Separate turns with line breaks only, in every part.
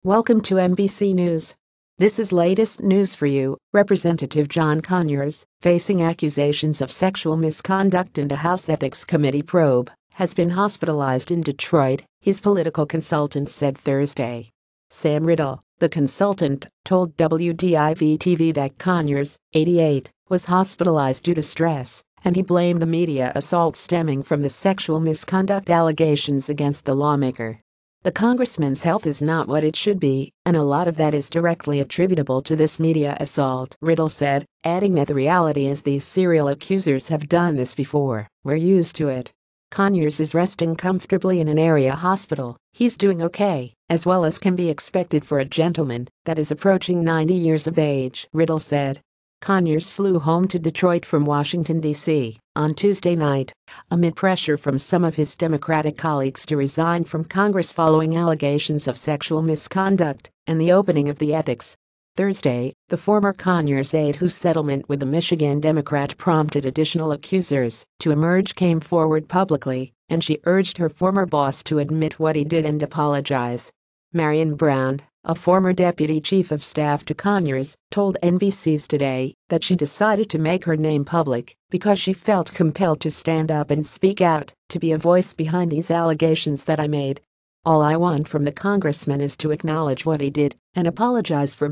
Welcome to NBC News. This is latest news for you. Representative John Conyers, facing accusations of sexual misconduct and a House Ethics Committee probe, has been hospitalized in Detroit, his political consultant said Thursday. Sam Riddle, the consultant, told WDIV-TV that Conyers, 88, was hospitalized due to stress, and he blamed the media assault stemming from the sexual misconduct allegations against the lawmaker. The congressman's health is not what it should be, and a lot of that is directly attributable to this media assault, Riddle said, adding that the reality is these serial accusers have done this before. We're used to it. Conyers is resting comfortably in an area hospital. He's doing okay, as well as can be expected for a gentleman that is approaching 90 years of age, Riddle said. Conyers flew home to Detroit from Washington, D.C. on Tuesday night, amid pressure from some of his Democratic colleagues to resign from Congress following allegations of sexual misconduct and the opening of the ethics. Thursday, the former Conyers aide whose settlement with the Michigan Democrat prompted additional accusers to emerge came forward publicly, and she urged her former boss to admit what he did and apologize. Marion Brown, a former deputy chief of staff to Conyers, told NBC's Today that she decided to make her name public because she felt compelled to stand up and speak out, to be a voice behind these allegations that I made. All I want from the congressman is to acknowledge what he did and apologize to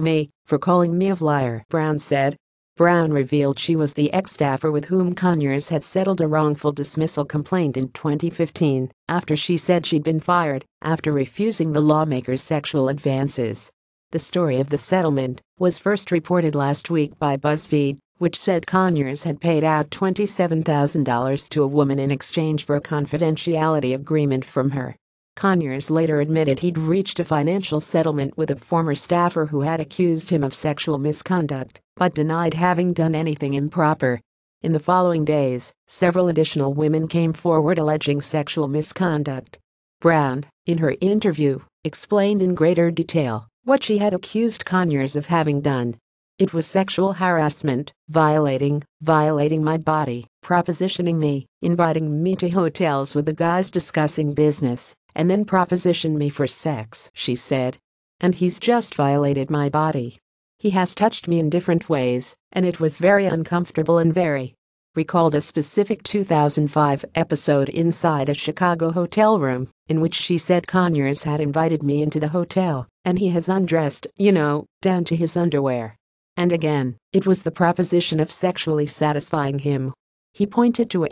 me, for calling me a liar, Brown said. Brown revealed she was the ex-staffer with whom Conyers had settled a wrongful dismissal complaint in 2015 after she said she'd been fired after refusing the lawmaker's sexual advances. The story of the settlement was first reported last week by BuzzFeed, which said Conyers had paid out $27,000 to a woman in exchange for a confidentiality agreement from her. Conyers later admitted he'd reached a financial settlement with a former staffer who had accused him of sexual misconduct, but denied having done anything improper. In the following days, several additional women came forward alleging sexual misconduct. Brown, in her interview, explained in greater detail what she had accused Conyers of having done. It was sexual harassment, violating my body, propositioning me, inviting me to hotels with the guys discussing business, and then propositioned me for sex, she said. And he's just violated my body. He has touched me in different ways, and it was very uncomfortable and very. Recalled a specific 2005 episode inside a Chicago hotel room, in which she said Conyers had invited me into the hotel, and he has undressed, down to his underwear. And again, it was the proposition of sexually satisfying him. He pointed to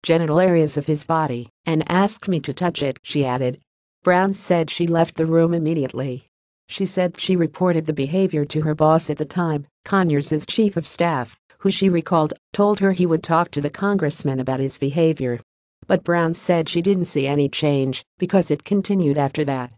genital areas of his body, and asked me to touch it, she added. Brown said she left the room immediately. She said she reported the behavior to her boss at the time, Conyers' chief of staff, who she recalled told her he would talk to the congressman about his behavior. But Brown said she didn't see any change because it continued after that.